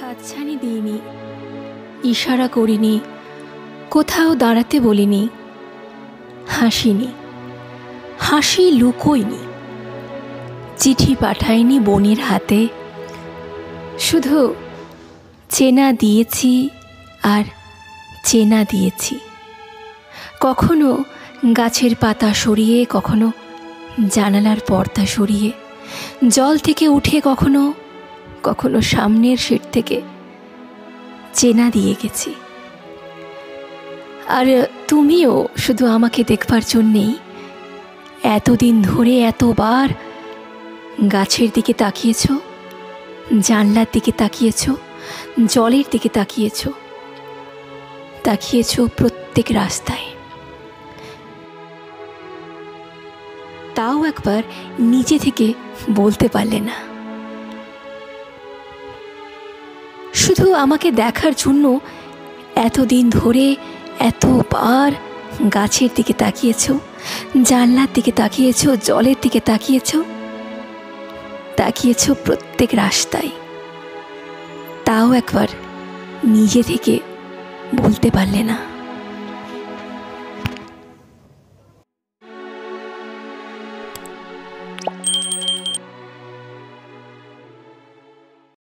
হাতছানি দিইনি, ইশারা করিনি, কোথাও দাঁড়াতে বলিনি, হাসিনি, হাসি লুকোইনি, চিঠি পাঠাইনি বোনের হাতে, শুধু চেনা দিয়েছি আর চেনা দিয়েছি। কখনো গাছের পাতা সরিয়ে, কখনো জানালার পর্দা সরিয়ে, জল থেকে উঠে কখনো কখনো সামনের সিট থেকে চেনা দিয়ে গেছি। আর তুমিও শুধু আমাকে দেখবার জন্যেই এতদিন ধরে এতবার গাছের দিকে তাকিয়েছ, জানলার দিকে তাকিয়েছ, জলের দিকে তাকিয়েছ, তাকিয়েছ প্রত্যেক রাস্তায়। তাও একবার নিজে থেকে বলতে পারলে না। শুধু আমাকে দেখার জন্য এতদিন ধরে এতবার গাছের দিকে তাকিয়েছ, জানলার দিকে তাকিয়েছ, জলের দিকে তাকিয়েছ, তাকিয়েছ প্রত্যেক রাস্তায়। তাও একবার নিজে থেকে বলতে পারলে না।